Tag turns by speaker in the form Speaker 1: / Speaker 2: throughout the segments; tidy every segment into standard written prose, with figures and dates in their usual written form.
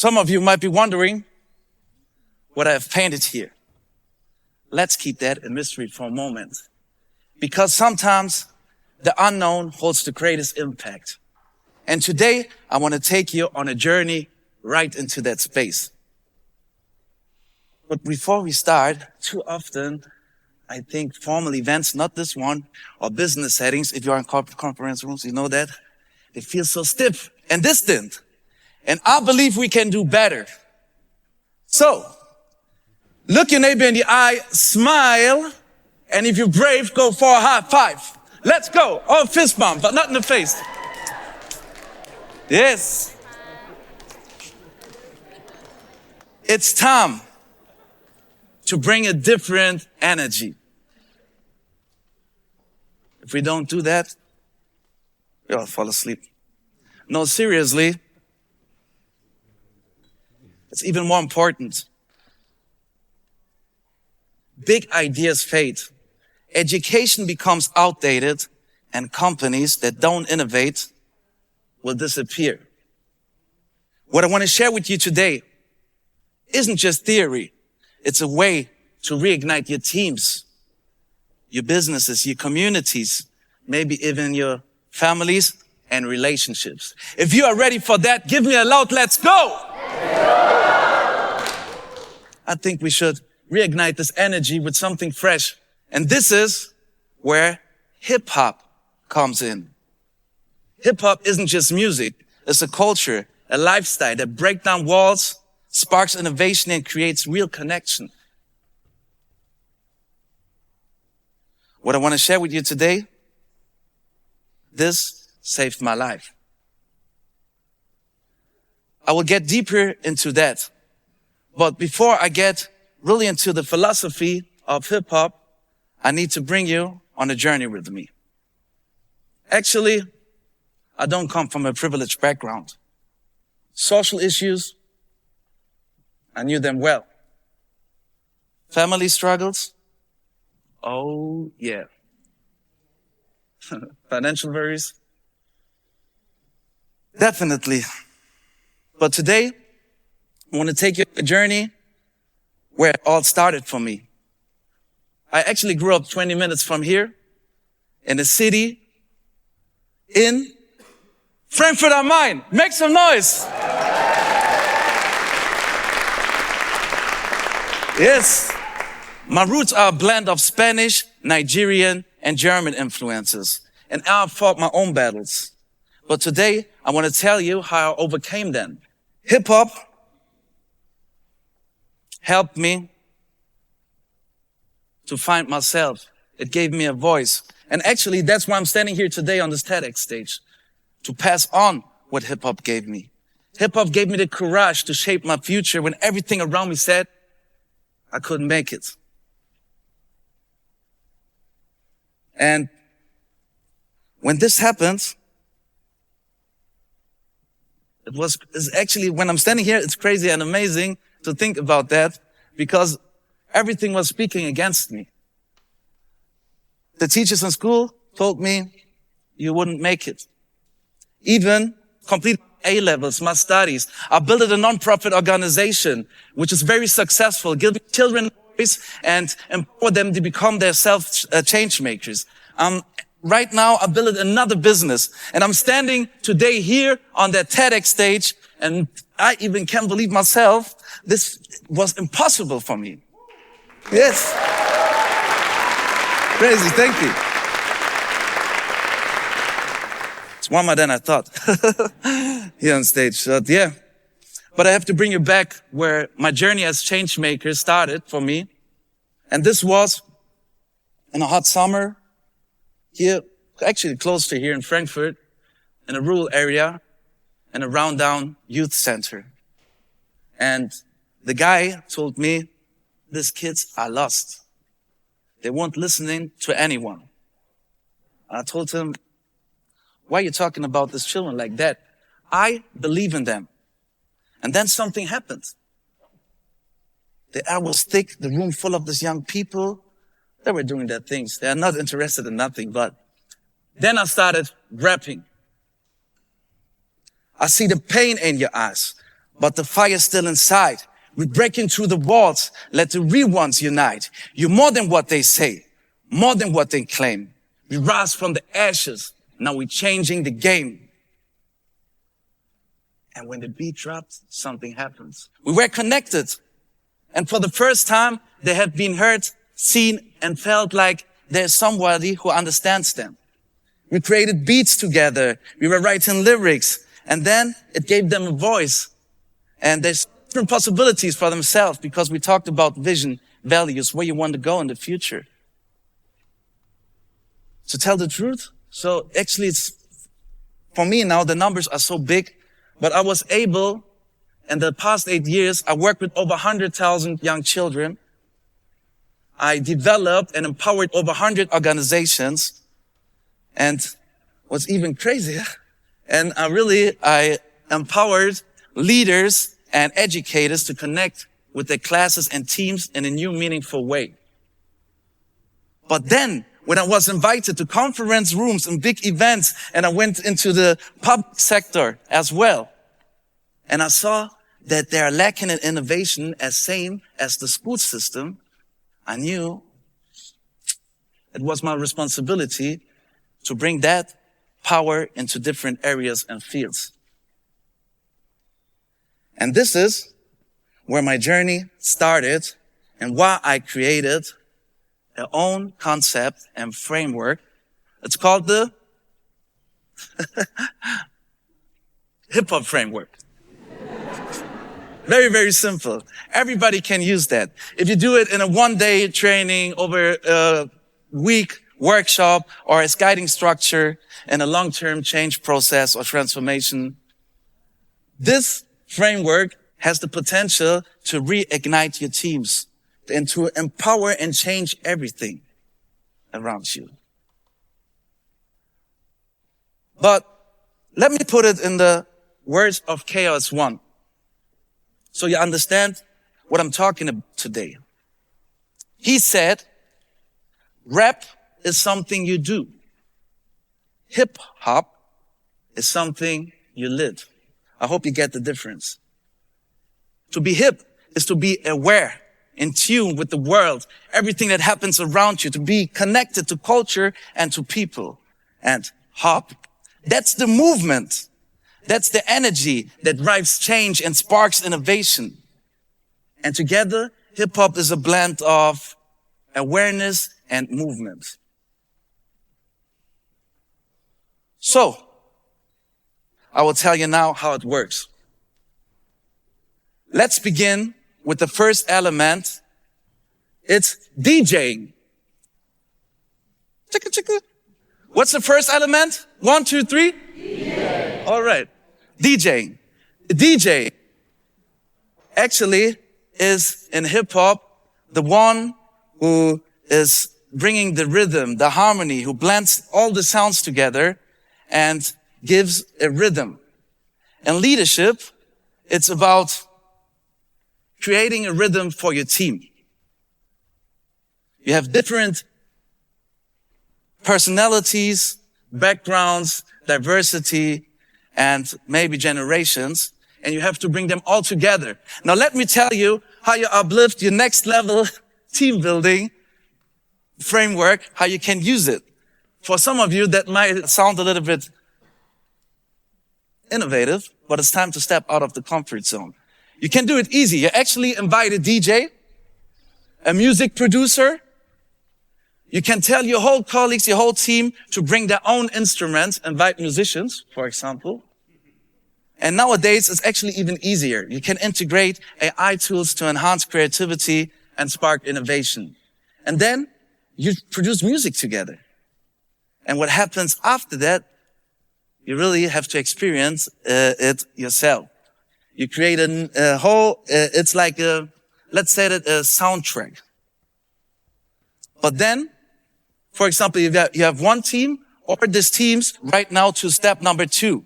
Speaker 1: Some of you might be wondering what I have painted here. Let's keep that a mystery for a moment, because sometimes the unknown holds the greatest impact. And today I want to take you on a journey right into that space. But before we start, too often, I think formal events, not this one, or business settings, if you're in corporate conference rooms, you know that, they feel so stiff and distant. And I believe we can do better. So, look your neighbor in the eye, smile, and if you're brave, go for a high five. Let's go. Or fist bump, but not in the face. Yes. It's time to bring a different energy. If we don't do that, we'll fall asleep. No, seriously, it's even more important. Big ideas fade. Education becomes outdated, and companies that don't innovate will disappear. What I want to share with you today isn't just theory. It's a way to reignite your teams, your businesses, your communities, maybe even your families and relationships. If you are ready for that, give me a loud let's go. I think we should reignite this energy with something fresh. And this is where hip hop comes in. Hip hop isn't just music. It's a culture, a lifestyle that breaks down walls, sparks innovation, and creates real connection. What I want to share with you today, this saved my life. I will get deeper into that. But before I get really into the philosophy of hip hop, I need to bring you on a journey with me. Actually, I don't come from a privileged background. Social issues, I knew them well. Family struggles, oh yeah. Financial worries, definitely. But today, I want to take you on a journey where it all started for me. I actually grew up 20 minutes from here in a city in Frankfurt am Main. Make some noise. Yes. My roots are a blend of Spanish, Nigerian, and German influences. And I fought my own battles. But today, I want to tell you how I overcame them. Hip hop helped me to find myself. It gave me a voice. And actually, that's why I'm standing here today on this TEDx stage, to pass on what hip hop gave me. Hip hop gave me the courage to shape my future when everything around me said I couldn't make it. And when this happened, it's actually, when I'm standing here, it's crazy and amazing to think about that, because everything was speaking against me. The teachers in school told me you wouldn't make it. Even complete A-levels, my studies. I built a non-profit organization, which is very successful, giving children voice and empower them to become their self-change makers. Right now, I built another business, and I'm standing today here on that TEDx stage, and I even can't believe myself. This was impossible for me. Yes. Crazy, thank you. It's warmer than I thought here on stage. So, yeah. But I have to bring you back where my journey as change maker started for me. And this was in a hot summer here, actually close to here in Frankfurt, in a rural area, in a rundown youth center. And the guy told me, these kids are lost. They weren't listening to anyone. I told him, why are you talking about these children like that? I believe in them. And then something happened. The air was thick, the room full of these young people. They were doing their things. They are not interested in nothing. But then I started rapping. I see the pain in your eyes. but the fire's still inside. We're breaking through the walls. Let the real ones unite. You're more than what they say, more than what they claim. We rise from the ashes. Now we're changing the game. And when the beat drops, something happens. We were connected. And for the first time, they have been heard, seen, and felt like there's somebody who understands them. We created beats together. We were writing lyrics. And then it gave them a voice. And there's different possibilities for themselves because we talked about vision, values, where you want to go in the future. To tell the truth, so actually it's, for me now, the numbers are so big, but I was able, in the past 8 years, I worked with over 100,000 young children. I developed and empowered over 100 organizations. And what's even crazier, and I empowered leaders and educators to connect with their classes and teams in a new, meaningful way. But then, when I was invited to conference rooms and big events, and I went into the public sector as well, and I saw that they are lacking in innovation as same as the school system, I knew it was my responsibility to bring that power into different areas and fields. And this is where my journey started and why I created our own concept and framework. It's called the HIPHOP Framework. Very, very simple. Everybody can use that. If you do it in a one-day training over a week workshop or as guiding structure in a long-term change process or transformation, this framework has the potential to reignite your teams and to empower and change everything around you. But let me put it in the words of Chaos One, so you understand what I'm talking about today. He said, rap is something you do. Hip hop is something you live. I hope you get the difference. To be hip is to be aware, in tune with the world, everything that happens around you, to be connected to culture and to people. And hop, that's the movement. That's the energy that drives change and sparks innovation. And together, hip hop is a blend of awareness and movement. So, I will tell you now how it works. Let's begin with the first element. It's DJing. Chicka, chicka. What's the first element? 1, 2, 3? DJ. All right. DJing. DJ actually is in hip hop the one who is bringing the rhythm, the harmony, who blends all the sounds together and gives a rhythm. In leadership, it's about creating a rhythm for your team. You have different personalities, backgrounds, diversity, and maybe generations, and you have to bring them all together. Now let me tell you how you uplift your next level team building framework, how you can use it. For some of you, that might sound a little bit innovative, but it's time to step out of the comfort zone. You can do it easy. You actually invite a DJ, a music producer. You can tell your whole colleagues, your whole team to bring their own instruments, invite musicians, for example. And nowadays, it's actually even easier. You can integrate AI tools to enhance creativity and spark innovation. And then you produce music together. And what happens after that, you really have to experience it yourself. You create a whole, it's like a, let's say that a soundtrack. But then, for example, you have one team, or this team's right now to step number 2.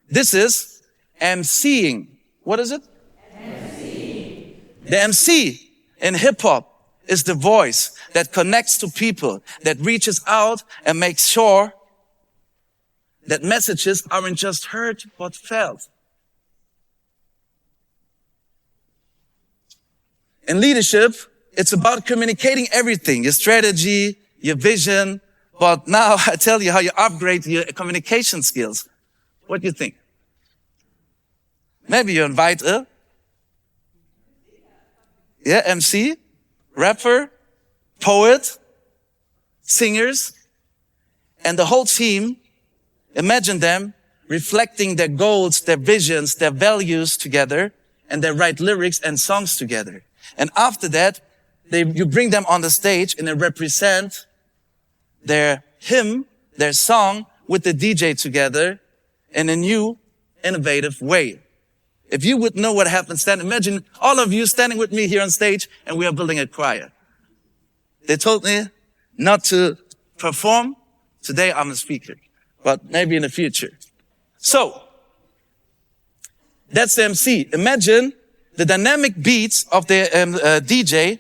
Speaker 1: This is MCing. What is it? MC. The MC in hip hop is the voice that connects to people, that reaches out and makes sure that messages aren't just heard, but felt. In leadership, it's about communicating everything, your strategy, your vision. But now I tell you how you upgrade your communication skills. What do you think? Maybe you invite a MC, rapper, poet, singers, and the whole team. Imagine them reflecting their goals, their visions, their values together, and they write lyrics and songs together. And after that, you bring them on the stage and they represent their hymn, their song with the DJ together in a new, innovative way. If you would know what happens then, imagine all of you standing with me here on stage and we are building a choir. They told me not to perform. Today I'm a speaker, but maybe in the future. So, that's the MC. Imagine the dynamic beats of the DJ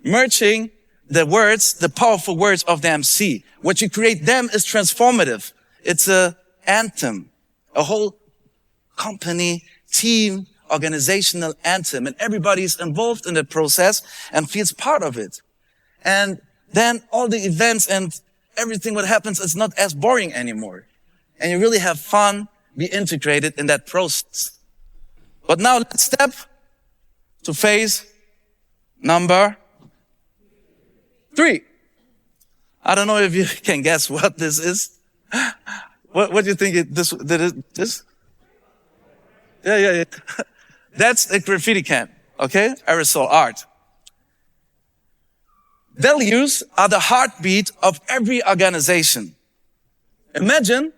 Speaker 1: merging the words, the powerful words of the MC. What you create them is transformative. It's an anthem, a whole company, team, organizational anthem, and everybody is involved in the process and feels part of it. And then all the events and everything what happens is not as boring anymore. And you really have fun, be integrated in that process. But now let's step to phase number 3. I don't know if you can guess what this is. What do you think this? Yeah. That's a graffiti can, okay? Aerosol art. Values are the heartbeat of every organization. Imagine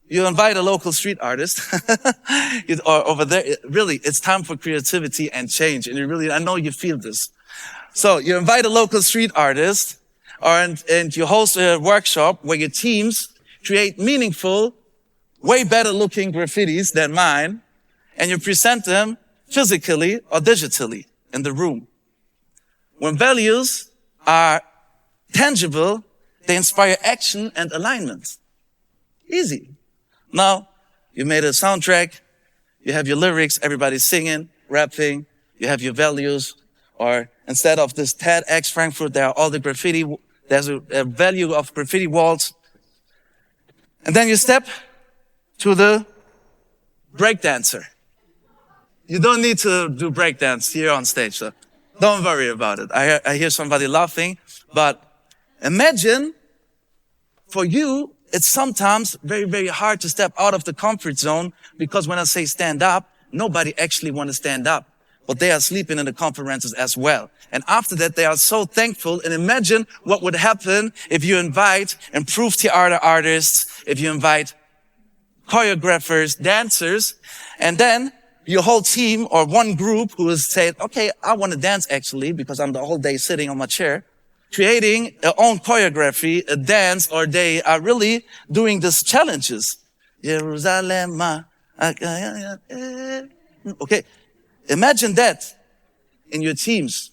Speaker 1: you invite a local street artist or over there. Really, it's time for creativity and change. And I know you feel this. So you invite a local street artist and you host a workshop where your teams create meaningful, way better looking graffitis than mine. And you present them physically or digitally in the room. When values are tangible, they inspire action and alignment. Easy. Now, you made a soundtrack, you have your lyrics, everybody's singing, rapping, you have your values, or instead of this TEDxFrankfurt, there are all the graffiti, there's a value of graffiti walls. And then you step to the breakdancer. You don't need to do breakdance here on stage, so don't worry about it. I hear somebody laughing, but imagine for you, it's sometimes very, very hard to step out of the comfort zone because when I say stand up, nobody actually want to stand up, but they are sleeping in the conferences as well. And after that, they are so thankful. And imagine what would happen if you invite improved theater artists, if you invite choreographers, dancers, and then your whole team or one group who has said, okay, I want to dance actually because I'm the whole day sitting on my chair, creating their own choreography, a dance, or they are really doing these challenges. Jerusalem. Okay. Imagine that in your teams.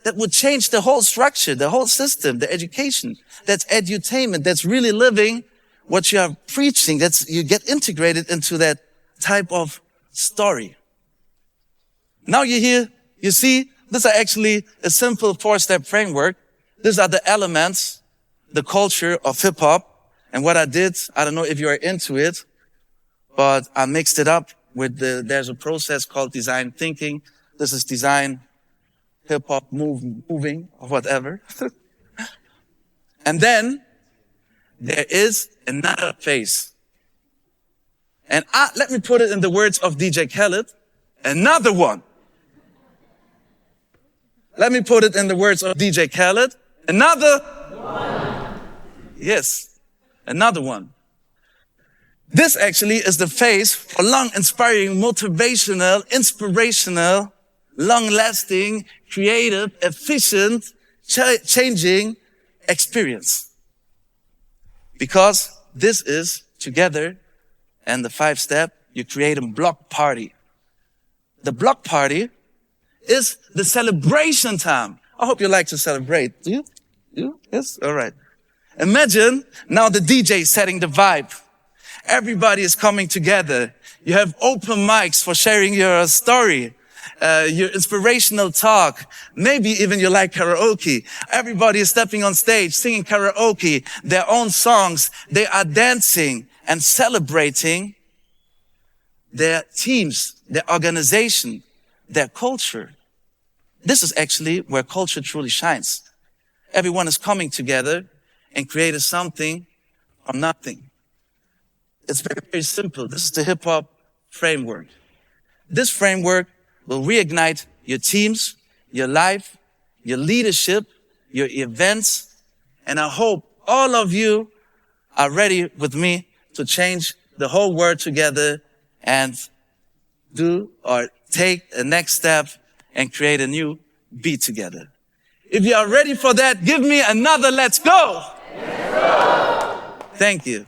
Speaker 1: That would change the whole structure, the whole system, the education. That's edutainment. That's really living what you are preaching. You get integrated into that type of story. Now you see, these are actually a simple 4-step framework. These are the elements, the culture of hip hop. And what I did, I don't know if you are into it, but I mixed it up with there's a process called design thinking. This is design, hip hop, moving, or whatever. And then there is another phase. And let me put it in the words of DJ Khaled, another one. Let me put it in the words of DJ Khaled, another one. Yes, another one. This actually is the phase for long, inspiring, motivational, inspirational, long-lasting, creative, efficient, changing experience. Because this is together, and the 5-step, you create a block party. The block party is the celebration time. I hope you like to celebrate. Do you? You? Yes? All right. Imagine now the DJ setting the vibe. Everybody is coming together. You have open mics for sharing your story. your inspirational talk. Maybe even you like karaoke. Everybody is stepping on stage, singing karaoke, their own songs. They are dancing and celebrating their teams, their organization, their culture. This is actually where culture truly shines. Everyone is coming together and creating something from nothing. It's very, very simple. This is the hip-hop framework. This framework will reignite your teams, your life, your leadership, your events, and I hope all of you are ready with me to change the whole world together and do or take the next step and create a new beat together. If you are ready for that, give me another let's go. Let's go. Thank you.